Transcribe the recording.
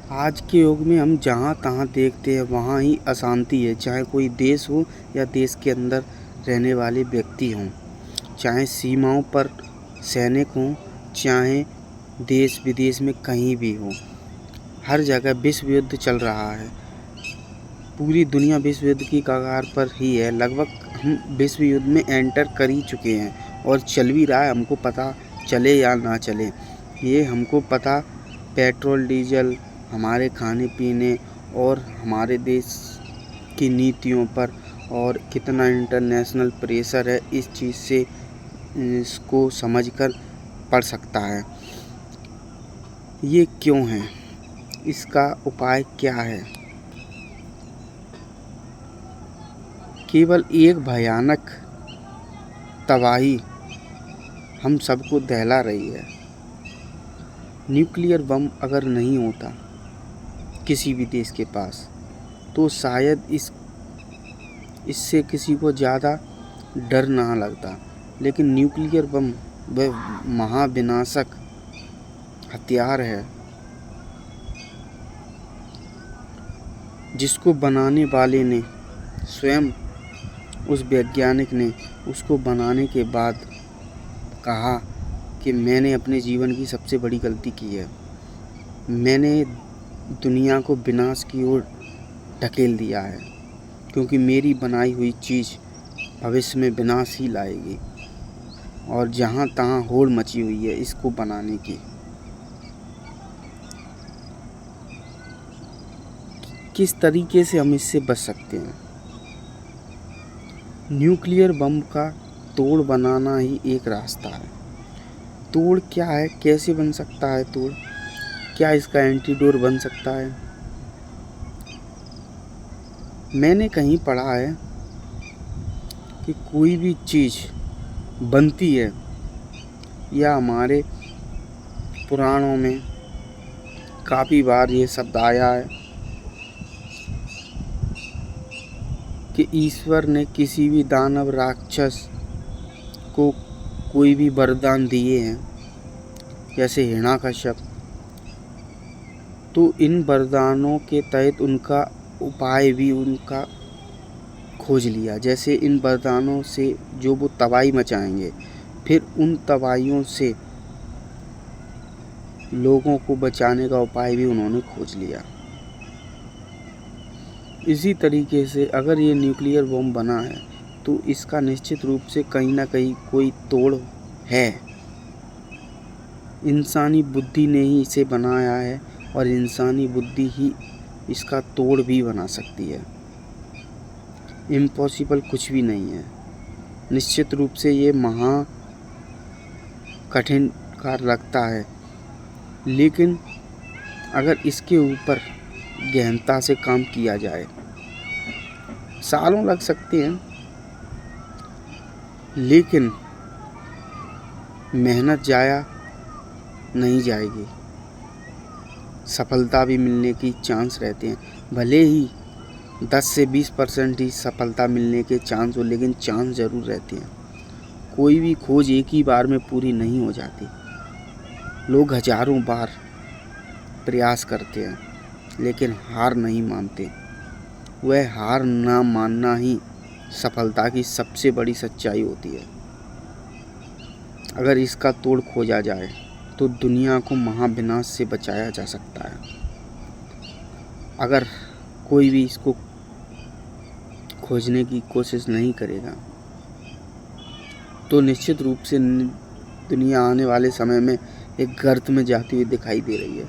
आज के युग में हम जहाँ तहाँ देखते हैं वहाँ ही अशांति है। चाहे कोई देश हो या देश के अंदर रहने वाले व्यक्ति हों, चाहे सीमाओं पर सैनिक हों, चाहे देश विदेश में कहीं भी हो, हर जगह विश्व युद्ध चल रहा है। पूरी दुनिया विश्व युद्ध की कगार पर ही है। लगभग हम विश्व युद्ध में एंटर कर ही चुके हैं और चल भी रहा है। हमको पता चले या ना चले, ये हमको पता पेट्रोल डीजल, हमारे खाने पीने और हमारे देश की नीतियों पर और कितना इंटरनेशनल प्रेशर है, इस चीज़ से इसको समझकर पड़ सकता है। ये क्यों है, इसका उपाय क्या है? केवल एक भयानक तबाही हम सबको दहला रही है। न्यूक्लियर बम अगर नहीं होता किसी भी देश के पास, तो शायद इससे किसी को ज़्यादा डर ना लगता। लेकिन न्यूक्लियर बम वह महाविनाशक हथियार है जिसको बनाने वाले ने स्वयं, उस वैज्ञानिक ने उसको बनाने के बाद कहा कि मैंने अपने जीवन की सबसे बड़ी गलती की है। मैंने दुनिया को विनाश की ओर ढकेल दिया है, क्योंकि मेरी बनाई हुई चीज़ भविष्य में विनाश ही लाएगी। और जहाँ तहाँ होड़ मची हुई है इसको बनाने की। किस तरीके से हम इससे बच सकते हैं? न्यूक्लियर बम का तोड़ बनाना ही एक रास्ता है। तोड़ क्या है, कैसे बन सकता है तोड़? क्या इसका एंटीडोट बन सकता है? मैंने कहीं पढ़ा है कि कोई भी चीज़ बनती है, या हमारे पुराणों में काफ़ी बार ये शब्द आया है कि ईश्वर ने किसी भी दानव राक्षस को कोई भी वरदान दिए हैं, जैसे हिरण्यकश्यप, तो इन वरदानों के तहत उनका उपाय भी उनका खोज लिया। जैसे इन वरदानों से जो वो तबाही मचाएंगे, फिर उन तबाहियों से लोगों को बचाने का उपाय भी उन्होंने खोज लिया। इसी तरीके से अगर ये न्यूक्लियर बम बना है, तो इसका निश्चित रूप से कहीं ना कहीं कोई तोड़ है। इंसानी बुद्धि ने ही इसे बनाया है और इंसानी बुद्धि ही इसका तोड़ भी बना सकती है। इम्पॉसिबल कुछ भी नहीं है। निश्चित रूप से ये महा कठिन कार्य लगता है, लेकिन अगर इसके ऊपर गहनता से काम किया जाए, सालों लग सकते हैं, लेकिन मेहनत जाया नहीं जाएगी। सफलता भी मिलने की चांस रहते हैं। भले ही 10 से 20% ही सफलता मिलने के चांस हो, लेकिन चांस ज़रूर रहते हैं। कोई भी खोज एक ही बार में पूरी नहीं हो जाती। लोग हजारों बार प्रयास करते हैं, लेकिन हार नहीं मानते। वह हार ना मानना ही सफलता की सबसे बड़ी सच्चाई होती है। अगर इसका तोड़ खोजा जाए तो दुनिया को महाविनाश से बचाया जा सकता है। अगर कोई भी इसको खोजने की कोशिश नहीं करेगा, तो निश्चित रूप से दुनिया आने वाले समय में एक गर्त में जाती हुई दिखाई दे रही है।